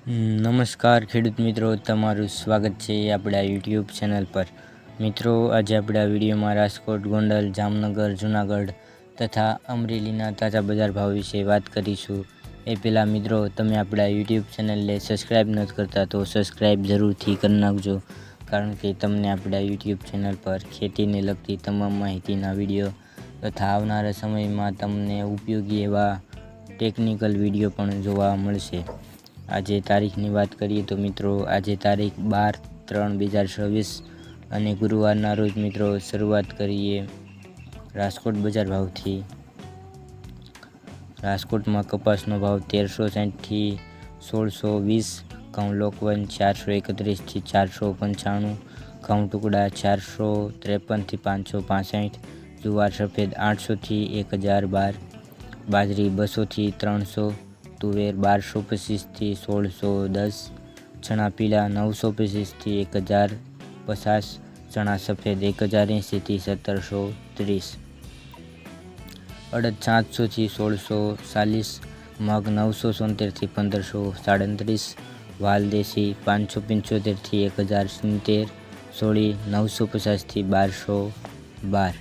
નમસ્કાર ખેડૂત મિત્રો, તમારું સ્વાગત છે આપણા યુટ્યુબ ચેનલ પર. મિત્રો, આજે આપણા વિડીયોમાં રાજકોટ, ગોંડલ, જામનગર, જૂનાગઢ તથા અમરેલીના તાજા બજાર ભાવ વિશે વાત કરીશું. એ પહેલાં મિત્રો, તમે આપણા યુટ્યુબ ચેનલને સબસ્ક્રાઈબ નથી કરતા તો સબસ્ક્રાઈબ જરૂરથી કરી નાખજો, કારણ કે તમને આપણા યુટ્યુબ ચેનલ પર ખેતીને લગતી તમામ માહિતીના વિડીયો તથા આવનારા સમયમાં તમને ઉપયોગી એવા ટેકનિકલ વિડીયો પણ જોવા મળશે. આજે તારીખની વાત કરીએ તો મિત્રો, આજે તારીખ 12/3/2026 અને ગુરુવારના રોજ મિત્રો શરૂઆત કરીએ રાજકોટ બજાર ભાવથી. રાજકોટમાં કપાસનો ભાવ 1360 થી 1620, ઘઉં લોકવન 431 થી 495, ઘઉં ટુકડા 453 થી 565, જુવાર સફેદ 800 થી 1012, બાજરી 200 થી 300, તુવેર 1225 થી 1610, ચણા પીળા 925 થી 1050, ચણા સફેદ 1080 થી 1730, અડદ 700 થી 1640, મગ 977 થી 1537, વાલ દેશી 575 થી 1070, સોળી 950 થી 1212,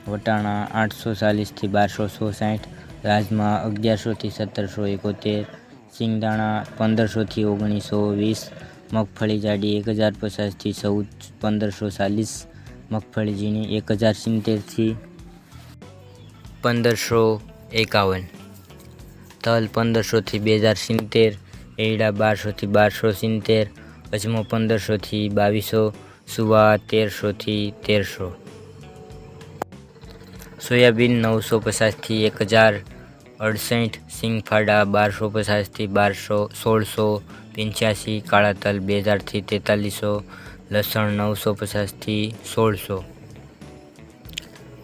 વટાણા 840 થી 1266, રાજમા 1100 થી 1771, સિંગદાણા 1500 થી 1920, મગફળી જાડી 1050 થી 1540, મગફળી ઝીણી 1070 થી 1551, તલ 1500 થી 2070, એરડા 1200 થી 1270, અજમો 1500 થી 2200, સુવા 1300 થી 1300, સોયાબીન 950 થી 1068, સિંગફાડા 1250 થી 1685, કાળા તલ 2000 થી 4300, લસણ 950 થી 1600,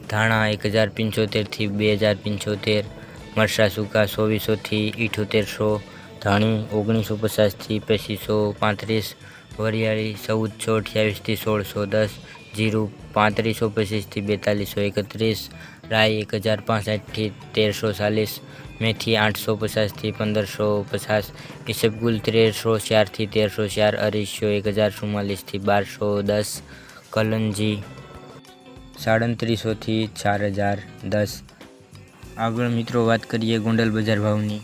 ધાણા 1075 થી 2075, મરચાં સૂકા 2400 થી 7800, ધાણી 1950 થી 2535, વરિયાળી 1428 થી 1610, જીરું 3525 થી 4231, રાઈ 1065 થી 1340, મેથી 850 થી 1550, ઈસબગુલ 1304 થી 1304, અરીસો 1044 થી 1210, કલંજી 3700 થી 4010. આગળ મિત્રો વાત કરીએ ગોંડલ બજાર ભાવની.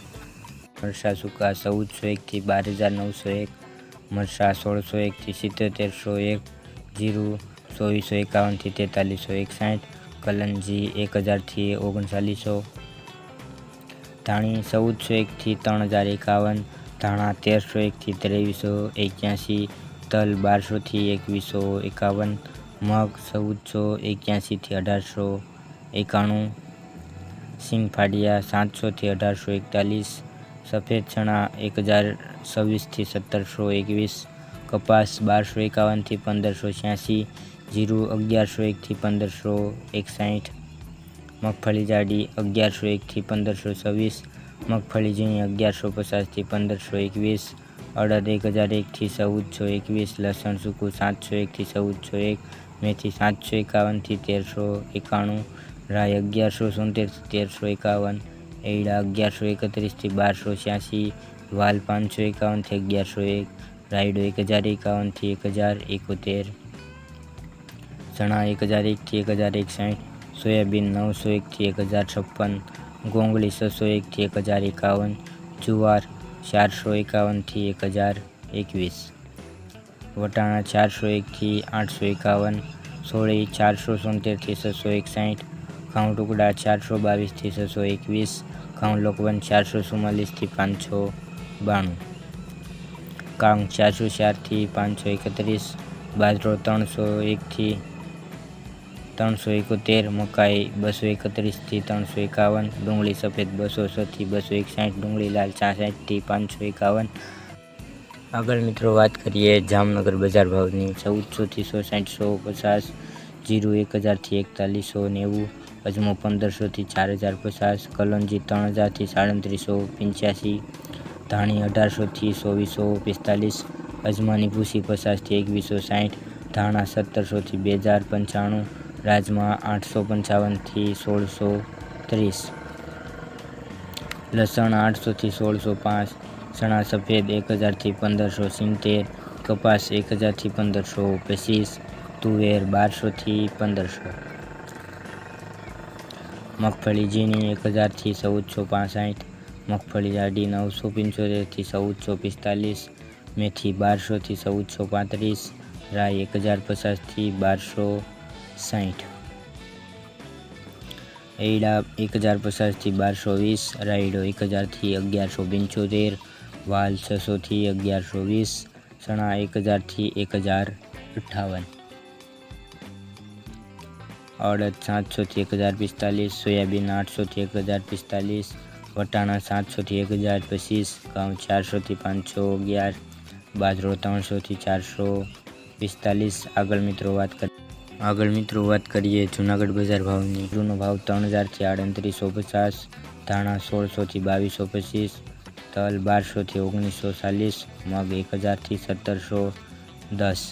મરચાં સૂકા 1401 થી 12901, મરચાં 1601 થી 7701, જીરું 2451 થી 4361, કલંજી 1000 થી 3900, ધાણી 1401 થી 3051, ધાણા 1301 થી 2381, તલ 1200 થી 2151, મગ 1481 થી 1891, સિંગફાડિયા 700 થી 1841, સફેદ ચણા 1026 થી 1721, કપાસ 1251 થી 1586, જીરું 1101 થી 1561, મગફળી જાડી 1101 થી 1526, મગફળી ઝીણી 1150 થી 1521, અડદ 1001 થી 1421, લસણ સૂકું 701 થી 1401, મેથી 751 થી 1391, રાઈ 1176 થી 1351, એરડા 1131 થી 1286, વાલ 551 થી 1101, રાયડો 1051 થી 1071, ચણા 1001 થી 1061, સોયાબીન 901 થી 1056, ગોંગળી 601 થી 1051, જુવાર 451 થી 1021, વટાણા 401 થી 851, સોળી 476 થી 661, ઘઉં ટુકડા 422 થી 621, ઘઉં લોકવન 444 થી 592, કાંગ 404 થી 531, બાજરો 301 થી 371, મકાઈ 231 થી 351, ડુંગળી સફેદ 206 થી 261, ડુંગળી લાલ 66 થી 551. આગળ મિત્રો વાત કરીએ જામનગર બજાર ભાવની. 1400 થી 160 જીરું 1000 થી 4190, અજમો 1500 થી 4050, કલંજી 3000 થી 3785, ધાણી 1800 થી 2445, અજમાની ભૂસી 50 થી 2160, ધાણા 1700 થી 2095, રાજમા 855 થી 1630, લસણ 800થી 1605, ચણા સફેદ 1000થી 1570, કપાસ 1000થી 1525, તુવેર 1200થી 1500, મગફળી ઝીણી 1000થી 1465, મગફળી જાડી 975થી 1445, મેથી 1200થી 1435, રાઈ 1050થી 1260, એડા 1050થી 1220, રાયડો 1000થી 1175, વાલ 600થી 1120, ચણા 1000થી 1058, અડદ 700થી 1045, સોયાબીન 800થી 1045, વટાણા 700થી 1025, ઘઉં 400થી 511, બાજરો 300થી 445. આગળ મિત્રો વાત કરીએ જૂનાગઢ બજાર ભાવની. જીરુનો ભાવ 3000થી 3850, ધાણા 1600થી 2225, તલ 1200થી 1940, મગ 1000થી 1710,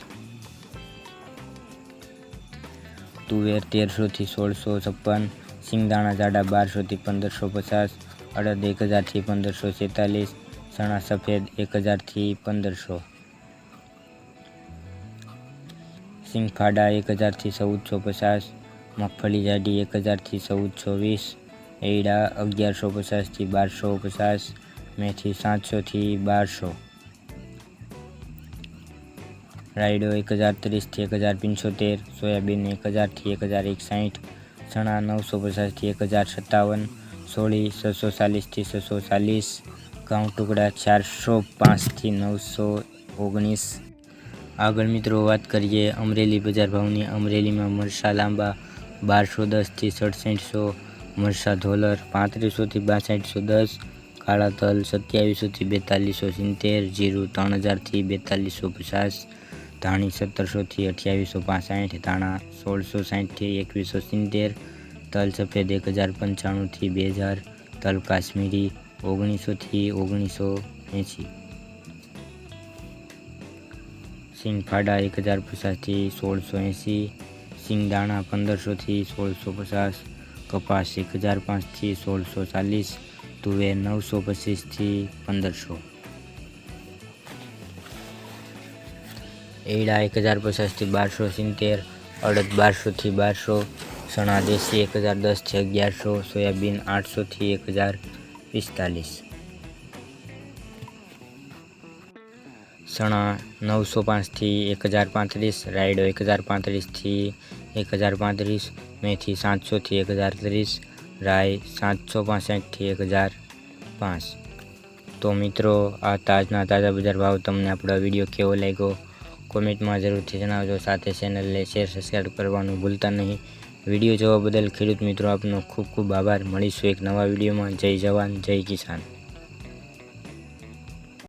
તુવેર 1300થી 1656, સિંગદાણા જાડા 1200થી 1550, અડદ 1000થી 1546, ચણા સફેદ 1000થી 1500, સિંગફાડા 1000થી 1450, મગફળી જાડી 1000થી 1420, એડા 1150થી 1250, મેથી 700થી 1200, રાયડો 1030થી 1075, સોયાબીન 1000થી 1061, ચણા 950થી 1057, સોળી 640થી 640, ઘઉં ટુકડા 405થી 919. આગળ મિત્રો વાત કરીએ અમરેલી બજાર ભાવની. અમરેલીમાં મરચાં લાંબા 1210થી 6700, મરચાં ધોલર 3500થી 6210, કાળા તલ 2700થી 4270, જીરું 3000થી 4250, ધાણી 1700થી 2865, ધાણા 1660થી 2170, તલ સફેદ 1095થી 2000, તલ કાશ્મીરી 1900થી 1980, સિંગફાડા 1050થી 1680, સિંગદાણા 1500થી 1650, કપાસ 1005થી 1640, તુવેર 925થી 1500, એડા 1050થી 1270, અડદ 1200થી 1200, ચણા દેશી 1010થી 1100, સોયાબીન 800થી 1045, ચણા 905થી 1035, રાયડો 1035થી 1035, મેથી 700થી 1030, રાઈ 765થી 1005. તો મિત્રો આ તાજા બજાર ભાવ. તમને આપણો વિડીયો કેવો લાગ્યો કોમેન્ટમાં જરૂરથી જણાવજો. સાથે ચેનલને શેર સબસ્ક્રાઈબ કરવાનું ભૂલતા નહીં. વિડીયો જોવા બદલ ખેડૂત મિત્રો આપનો ખૂબ ખૂબ આભાર. મળીશું એક નવા વિડીયોમાં. જય જવાન જય કિસાન.